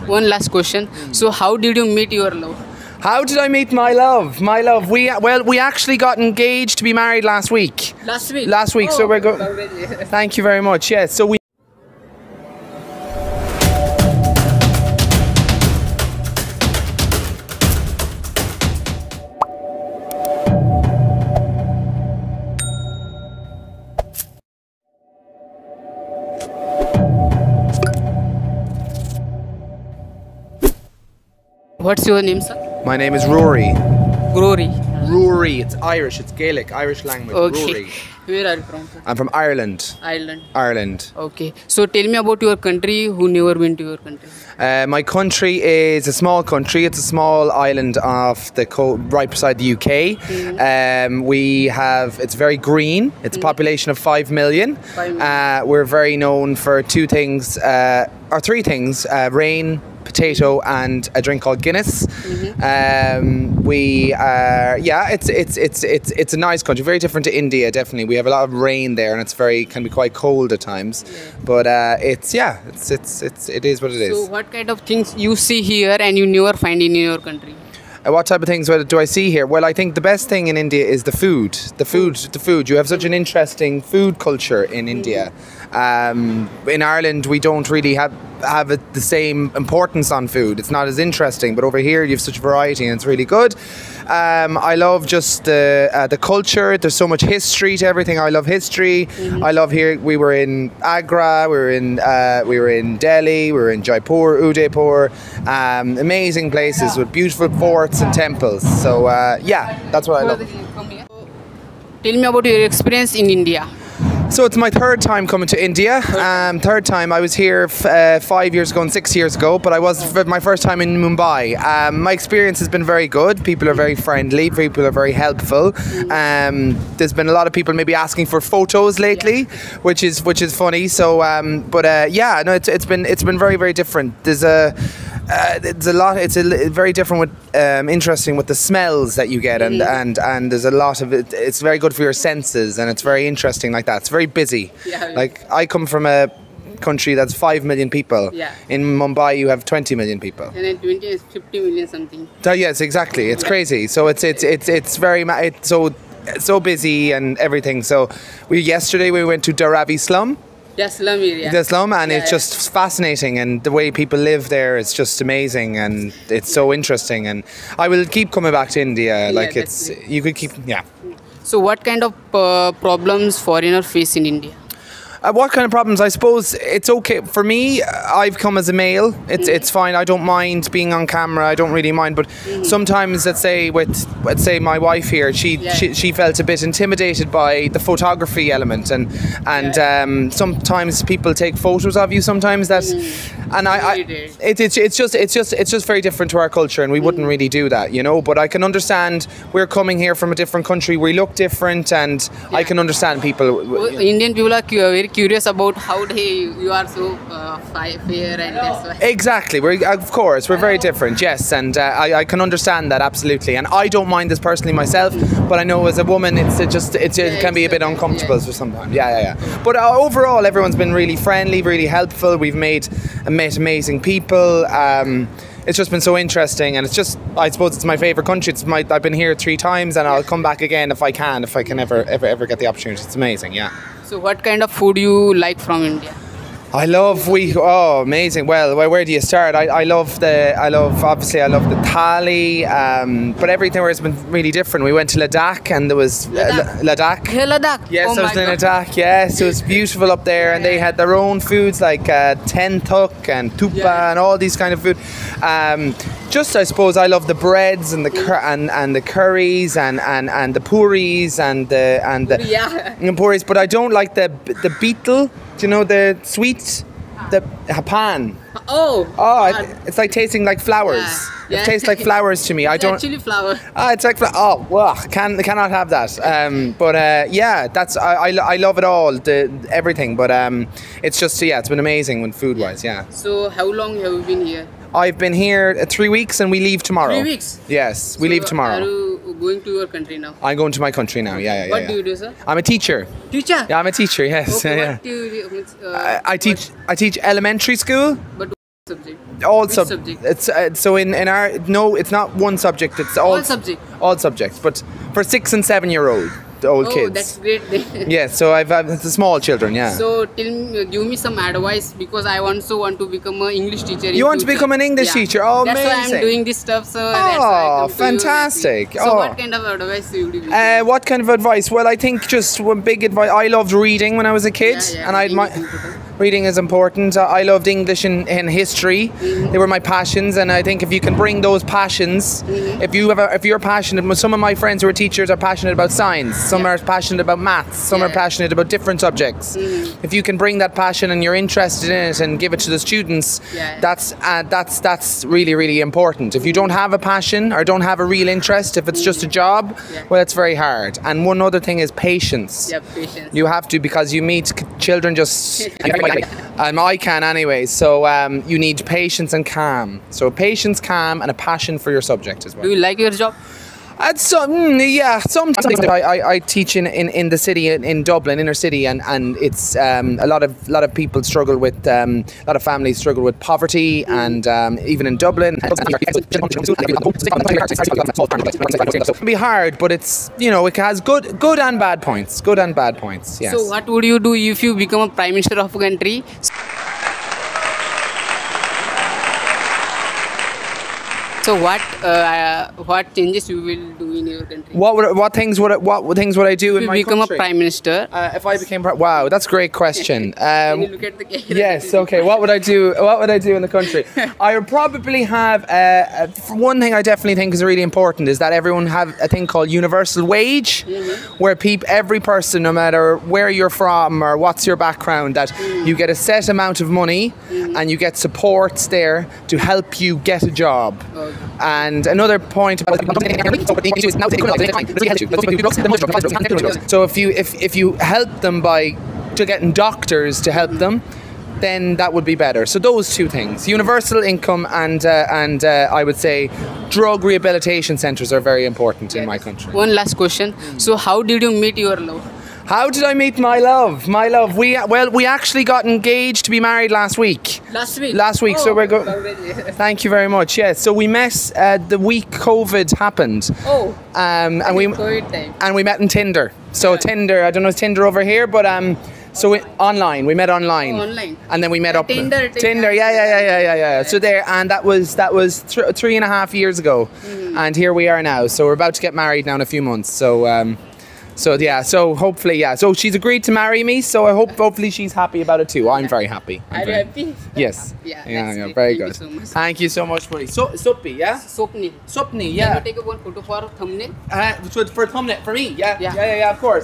One last question. So, how did you meet your love? How did I meet my love? My love. We actually got engaged to be married last week. Last week. Last week. So we're going. Thank you very much. Yes. So we. What's your name, sir? My name is Ruairi. Ruairi. Ruairi. It's Irish. It's Gaelic, Irish language. Okay. Ruairi. Where are you from, sir? I'm from Ireland. Ireland. Ireland. Okay. So tell me about your country. Who never been to your country? My country is a small country. It's a small island off the coast, right beside the UK. It's very green. It's a population of 5 million. 5 million. We're very known for three things: rain, potato, and a drink called Guinness. It's a nice country, very different to India. Definitely, we have a lot of rain there, and can be quite cold at times. Yeah. But it is what it is. So what kind of things you see here and you never find in your country? What type of things do I see here? Well, I think the best thing in India is the food. The food. You have such an interesting food culture in India. In Ireland, we don't really have the same importance on food. It's not as interesting. But over here, you have such variety, and it's really good. I love just the culture. There's so much history to everything. I love history. I love here. We were in Agra. We were in Delhi. We were in Jaipur, Udaipur. Amazing places with beautiful forts and temples. So that's what I love. Tell me about your experience in India. So it's my third time coming to India. Third time. I was here 5 years ago and 6 years ago, but I was my first time in Mumbai. My experience has been very good. People are very friendly. People are very helpful. There's been a lot of people maybe asking for photos lately, which is funny. So, it's been very, very different. It's very different with interesting with the smells that you get, and there's a lot of it. It's very good for your senses, and it's very interesting like that. It's very busy. Yeah. Like I come from a country that's 5 million people. Yeah. In Mumbai, you have 20 million people. And then 20 is 50 million something. Yes, exactly. It's crazy. So it's so busy and everything. So yesterday we went to Dharavi slum. Yeah, slum area. The slum, and it's just fascinating, and the way people live there is just amazing, and it's so interesting. And I will keep coming back to India. You could keep. So what kind of problems foreigners face in India? What kind of problems? I suppose it's okay for me. I've come as a male. It's fine. I don't mind being on camera. I don't really mind. But sometimes, let's say my wife here, she felt a bit intimidated by the photography element, and sometimes people take photos of you. Sometimes it's just very different to our culture, and we wouldn't really do that, you know. But I can understand. We're coming here from a different country. We look different, and I can understand people. Indian people are very curious about how you are so fair, and that's why. Exactly. We're very different. Yes, and I can understand that absolutely. And I don't mind this personally myself, but I know as a woman, it can be a bit uncomfortable for sometimes. Yeah. But overall, everyone's been really friendly, really helpful. We've met amazing people. It's just been so interesting, and I suppose it's my favourite country. I've been here 3 times, and I'll come back again if I can ever get the opportunity. It's amazing, yeah. So what kind of food you like from India? Amazing. Well, where do you start? I love the thali, but everything has been really different. We went to Ladakh, and there was Ladakh. Yeah, Ladakh. Yes, I was in Ladakh. Yes, it was beautiful up there, and they had their own foods like tenthuk and tupa and all these kind of food. I suppose I love the breads and the curries and the puris and the puris, but I don't like the beetle. Do you know the sweet, the pan? It's like tasting like flowers. Yeah. It tastes like flowers to me. It's actually flower. It's like cannot have that. I love it all, everything. But it's been amazing when food wise. Yeah. So how long have you been here? I've been here 3 weeks, and we leave tomorrow. 3 weeks? Yes, we leave tomorrow. Are you going to your country now? I'm going to my country now. Yeah. What do you do, sir? I'm a teacher. Teacher? Yeah, I'm a teacher. Yes. Okay, yeah. What do you do? I teach elementary school. But what subject? all Which subject? It's so in our no, it's not one subject. It's All subject. all subjects, but for 6 and 7 year old Oh, kids. that's great. Yeah, so I've the small children. Yeah. So give me some advice because I also want to become an English teacher. You want to become an English teacher? Oh, that's amazing. That's why I'm doing this stuff. So that's why I come to fantastic. you. So what kind of advice would you give? What kind of advice? Well, I think just one big advice. I loved reading when I was a kid, and reading is important. I loved English and history. They were my passions, and I think if you can bring those passions, if you're passionate, some of my friends who are teachers are passionate about science. Some are passionate about maths. Some are passionate about different subjects. If you can bring that passion and you're interested in it and give it to the students, that's really, really important. If you don't have a passion or don't have a real interest, if it's just a job, well, it's very hard. And one other thing is patience. Yeah, patience. You have to, because you meet children just and I can anyway. So you need patience and calm. So patience, calm, and a passion for your subject as well. Do you like your job? Sometimes I teach in the city in Dublin, inner city, and it's a lot of people struggle with a lot of families struggle with poverty, and even in Dublin it can be hard, but it's it has good and bad points. Good and bad points. Yes. So what would you do if you become a prime minister of a country? So what changes you will do in your country? What things would I do in my country? If you become a prime minister. If I became wow, that's a great question. Can you look at the camera? Yes. Okay. What would I do? What would I do in the country? I would probably have one thing I definitely think is really important is that everyone have a thing called universal wage, where every person, no matter where you're from or what's your background, that you get a set amount of money and you get supports there to help you get a job. Okay. And another point about so if you help them to getting doctors to help them, then that would be better. So those two things, universal income and I would say drug rehabilitation centres are very important in my country. One last question. So how did you meet your love? How did I meet my love? My love. We actually got engaged to be married last week. Last week. So we're going. Thank you very much. Yes. So we met the week COVID happened. And COVID time. And we met on Tinder. So Tinder. I don't know, is Tinder over here, but so online. We met online. Online. And then we met up. Tinder. Yeah. So there, and that was 3.5 years ago, and here we are now. So we're about to get married now in a few months. So hopefully, so she's agreed to marry me, so I hopefully she's happy about it too. I'm very happy. Are you happy? Yes. Yeah, very good. Thank you so much. Thank you so much, buddy. Suppi, yeah? Swapni, yeah. Can you take one photo for thumbnail? For thumbnail, for me? Yeah, of course.